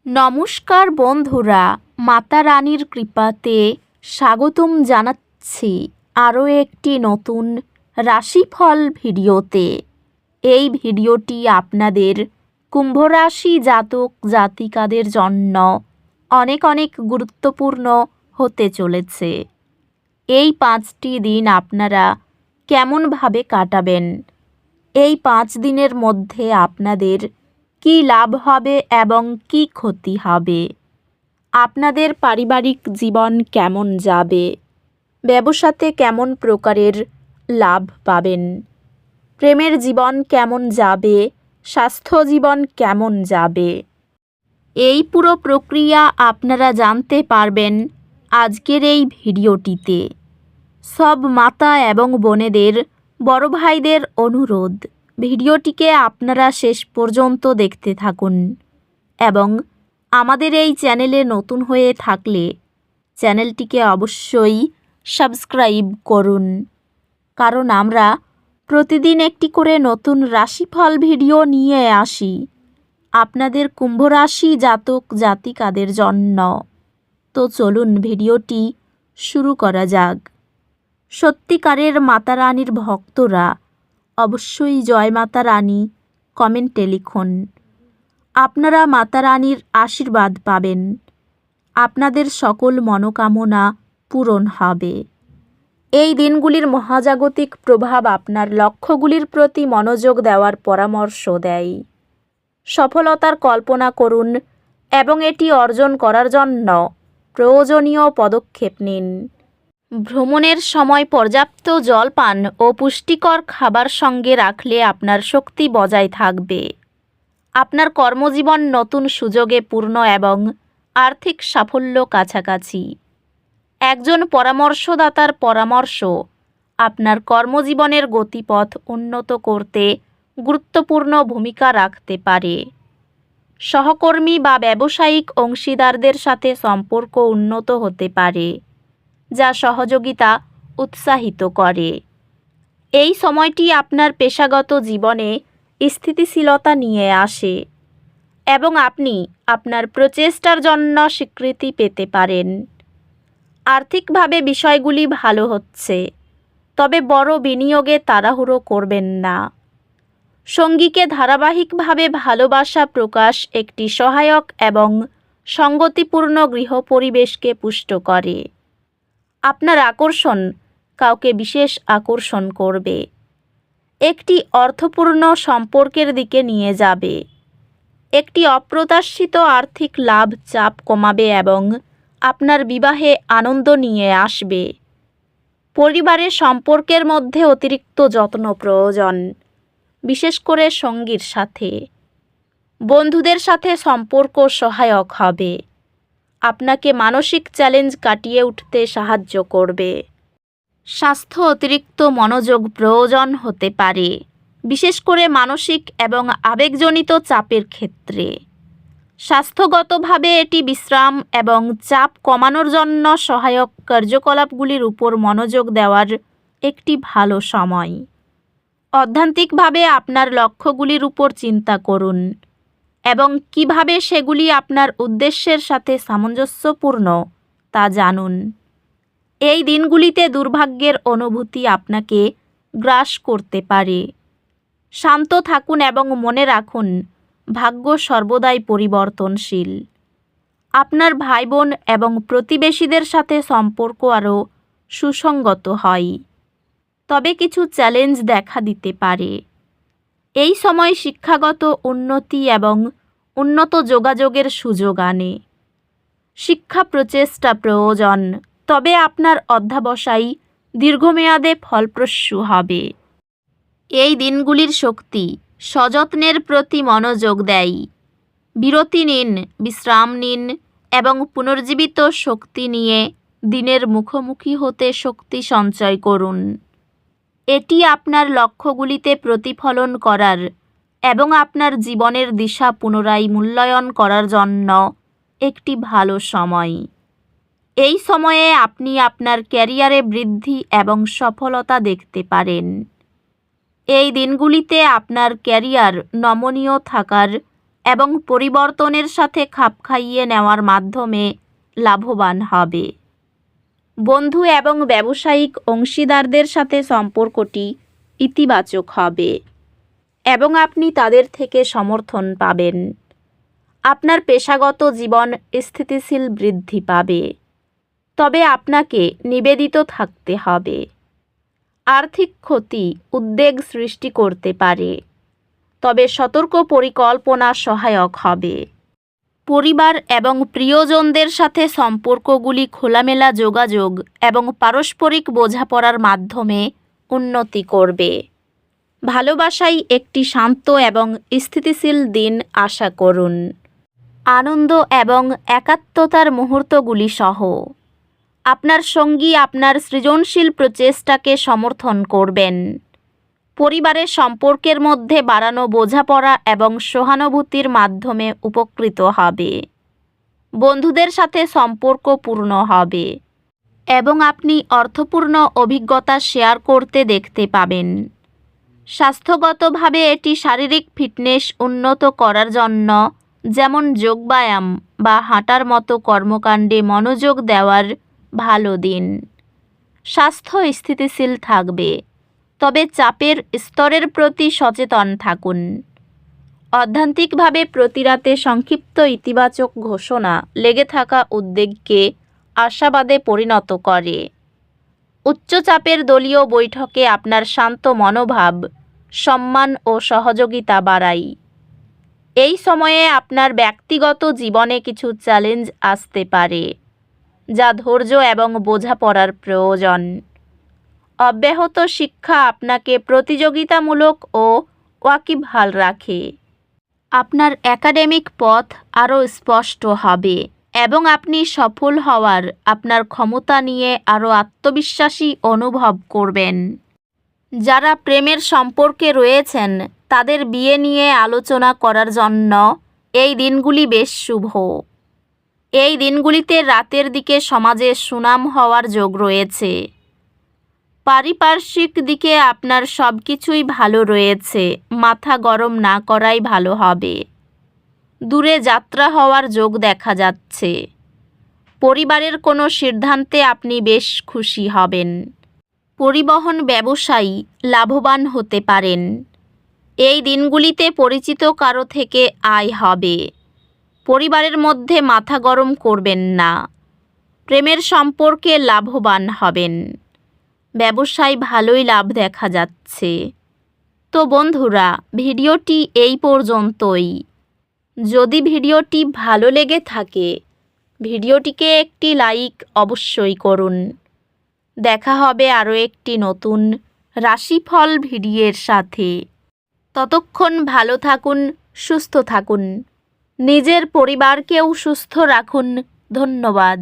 নমস্কার বন্ধুরা, মাতা রানীর কৃপাতে স্বাগতম জানাচ্ছি আরও একটি নতুন রাশিফল ভিডিওতে। এই ভিডিওটি আপনাদের কুম্ভ রাশি জাতক জাতিকাদের জন্য অনেক অনেক গুরুত্বপূর্ণ হতে চলেছে। এই 5টি দিন আপনারা কেমনভাবে কাটাবেন, এই 5 দিনের মধ্যে আপনাদের কী লাভ হবে এবং কী ক্ষতি হবে, আপনাদের পারিবারিক জীবন কেমন যাবে, ব্যবসাতে কেমন প্রকারের লাভ পাবেন, প্রেমের জীবন কেমন যাবে, স্বাস্থ্য জীবন কেমন যাবে, এই পুরো প্রক্রিয়া আপনারা জানতে পারবেন আজকের এই ভিডিওটিতে। সব মাতা এবং বোনেদের, বড় ভাইদের অনুরোধ, ভিডিওটিকে আপনারা শেষ পর্যন্ত দেখতে থাকুন এবং আমাদের এই চ্যানেলে নতুন হয়ে থাকলে চ্যানেলটিকে অবশ্যই সাবস্ক্রাইব করুন, কারণ আমরা প্রতিদিন একটি করে নতুন রাশিফল ভিডিও নিয়ে আসি আপনাদের কুম্ভ রাশি জাতক জাতিকাদের জন্য। তো চলুন ভিডিওটি শুরু করা যাক। সত্যিকারের মাতা রানীর ভক্তরা অবশ্যই জয় মাতা রানী কমেন্টে লিখুন। আপনারা মাতা রানীর আশীর্বাদ পাবেন, আপনাদের সকল মনোকামনা পূরণ হবে। এই দিনগুলির মহাজাগতিক প্রভাব আপনার লক্ষ্যগুলির প্রতি মনোযোগ দেওয়ার পরামর্শ দেয়। সফলতার কল্পনা করুন এবং এটি অর্জন করার জন্য প্রয়োজনীয় পদক্ষেপ নিন। ভ্রমণের সময় পর্যাপ্ত জল পান ও পুষ্টিকর খাবার সঙ্গে রাখলে আপনার শক্তি বজায় থাকবে। আপনার কর্মজীবন নতুন সুযোগে পূর্ণ এবং আর্থিক সাফল্য কাছাকাছি। একজন পরামর্শদাতার পরামর্শ আপনার কর্মজীবনের গতিপথ উন্নত করতে গুরুত্বপূর্ণ ভূমিকা রাখতে পারে। সহকর্মী বা ব্যবসায়িক অংশীদারদের সাথে সম্পর্ক উন্নত হতে পারে, যা সহযোগিতা উৎসাহিত করে। এই সময়টি আপনার পেশাগত জীবনে স্থিতিশীলতা নিয়ে আসে এবং আপনি আপনার প্রচেষ্টার জন্য স্বীকৃতি পেতে পারেন। আর্থিকভাবে বিষয়গুলি ভালো হচ্ছে, তবে বড় বিনিয়োগে তাড়াহুড়ো করবেন না। সঙ্গীকে ধারাবাহিকভাবে ভালোবাসা প্রকাশ একটি সহায়ক এবং সঙ্গতিপূর্ণ গৃহ পরিবেশকে পুষ্ট করে। আপনার আকর্ষণ কাউকে বিশেষ আকর্ষণ করবে, একটি অর্থপূর্ণ সম্পর্কের দিকে নিয়ে যাবে। একটি অপ্রত্যাশিত আর্থিক লাভ চাপ কমাবে এবং আপনার বিবাহে আনন্দ নিয়ে আসবে। পরিবারের সম্পর্কের মধ্যে অতিরিক্ত যত্ন প্রয়োজন, বিশেষ করে সঙ্গীর সাথে। বন্ধুদের সাথে সম্পর্ক সহায়ক হবে, আপনাকে মানসিক চ্যালেঞ্জ কাটিয়ে উঠতে সাহায্য করবে। স্বাস্থ্য অতিরিক্ত মনোযোগ প্রয়োজন হতে পারে, বিশেষ করে মানসিক এবং আবেগজনিত চাপের ক্ষেত্রে। স্বাস্থ্যগতভাবে এটি বিশ্রাম এবং চাপ কমানোর জন্য সহায়ক কার্যকলাপগুলির উপর মনোযোগ দেওয়ার একটি ভালো সময়। অধ্যাত্মিকভাবে আপনার লক্ষ্যগুলির উপর চিন্তা করুন এবং কিভাবে সেগুলি আপনার উদ্দেশ্যের সাথে সামঞ্জস্যপূর্ণ তা জানুন। এই দিনগুলিতে দুর্ভাগ্যের অনুভূতি আপনাকে গ্রাস করতে পারে। শান্ত থাকুন এবং মনে রাখুন, ভাগ্য সর্বদাই পরিবর্তনশীল। আপনার ভাই বোন এবং প্রতিবেশীদের সাথে সম্পর্ক আরও সুসংগত হয়, তবে কিছু চ্যালেঞ্জ দেখা দিতে পারে। এই সময় শিক্ষাগত উন্নতি এবং উন্নত যোগাযোগের সুযোগ আনে। শিক্ষা প্রচেষ্টা প্রয়োজন, তবে আপনার অধ্যবসায় দীর্ঘমেয়াদে ফলপ্রসূ হবে। এই দিনগুলির শক্তি সযত্নের প্রতি মনোযোগ দেয়। বিরতি নিন, বিশ্রাম নিন এবং পুনর্জীবিত শক্তি নিয়ে দিনের মুখোমুখি হতে শক্তি সঞ্চয় করুন। এটি আপনার লক্ষ্যগুলিতে প্রতিফলন করার এবং আপনার জীবনের দিশা পুনরায় মূল্যায়ন করার জন্য একটি ভালো সময়। এই সময়ে আপনি আপনার ক্যারিয়ারে বৃদ্ধি এবং সফলতা দেখতে পারেন। এই দিনগুলিতে আপনার ক্যারিয়ার নমনীয় থাকার এবং পরিবর্তনের সাথে খাপ খাইয়ে নেওয়ার মাধ্যমে লাভবান হবে। বন্ধু এবং ব্যবসায়িক অংশীদারদের সাথে সম্পর্কটি ইতিবাচক হবে এবং আপনি তাদের থেকে সমর্থন পাবেন। আপনার পেশাগত জীবন স্থিতিশীল বৃদ্ধি পাবে, তবে আপনাকে নিবেদিত থাকতে হবে। আর্থিক ক্ষতি উদ্বেগ সৃষ্টি করতে পারে, তবে সতর্ক পরিকল্পনা সহায়ক হবে। পরিবার এবং প্রিয়জনদের সাথে সম্পর্কগুলি খোলামেলা যোগাযোগ এবং পারস্পরিক বোঝাপড়ার মাধ্যমে উন্নতি করবে। ভালোবাসায় একটি শান্ত এবং স্থিতিশীল দিন আশা করুন। আনন্দ এবং একাত্মতার মুহূর্তগুলি সহ আপনার সঙ্গী আপনার সৃজনশীল প্রচেষ্টাকে সমর্থন করবেন। পরিবারের সম্পর্কের মধ্যে বাড়ানো বোঝাপড়া এবং সহানুভূতির মাধ্যমে উপকৃত হবে। বন্ধুদের সাথে সম্পর্ক পূর্ণ হবে এবং আপনি অর্থপূর্ণ অভিজ্ঞতা শেয়ার করতে দেখতে পাবেন। স্বাস্থ্যগতভাবে এটি শারীরিক ফিটনেস উন্নত করার জন্য, যেমন যোগব্যায়াম বা হাঁটার মতো কর্মকাণ্ডে মনোযোগ দেওয়ার ভালো দিন। স্বাস্থ্য স্থিতিশীল থাকবে, তবে চাপের স্তরের প্রতি সচেতন থাকুন। অধ্যাত্মিকভাবে প্রতি রাতে সংক্ষিপ্ত ইতিবাচক ঘোষণা লেগে থাকা উদ্বেগকে আশাবাদে পরিণত করে। উচ্চচাপের দলীয় বৈঠকে আপনার শান্ত মনোভাব সম্মান ও সহযোগিতা বাড়ায়। এই সময়ে আপনার ব্যক্তিগত জীবনে কিছু চ্যালেঞ্জ আসতে পারে, যা ধৈর্য এবং বোঝাপড়ার প্রয়োজন। অব্যাহত শিক্ষা আপনাকে প্রতিযোগিতামূলক ও ওয়াকিবহাল রাখে। আপনার একাডেমিক পথ আরও স্পষ্ট হবে এবং আপনি সফল হওয়ার আপনার ক্ষমতা নিয়ে আরও আত্মবিশ্বাসী অনুভব করবেন। যারা প্রেমের সম্পর্কে রয়েছেন তাদের বিয়ে নিয়ে আলোচনা করার জন্য এই দিনগুলি বেশ শুভ। এই দিনগুলিতে রাতের দিকে সমাজে সুনাম হওয়ার যোগ রয়েছে। পারিপার্শ্বিক দিকে আপনার সব কিছুই ভালো রয়েছে, মাথা গরম না করাই ভালো হবে। দূরে যাত্রা হওয়ার যোগ দেখা যাচ্ছে। পরিবারের কোনো সিদ্ধান্তে আপনি বেশ খুশি হবেন। পরিবহন ব্যবসায়ী লাভবান হতে পারেন। এই দিনগুলিতে পরিচিত কারো থেকে আয় হবে। পরিবারের মধ্যে মাথা গরম করবেন না। প্রেমের সম্পর্কে লাভবান হবেন। ব্যবসায় ভালোই লাভ দেখা যাচ্ছে। তো বন্ধুরা, ভিডিওটি এই পর্যন্তই। যদি ভিডিওটি ভালো লেগে থাকে, ভিডিওটিকে একটি লাইক অবশ্যই করুন। দেখা হবে আরও একটি নতুন রাশিফল ভিডিওর সাথে। ততক্ষণ ভালো থাকুন, সুস্থ থাকুন, নিজের পরিবারকেও সুস্থ রাখুন। ধন্যবাদ।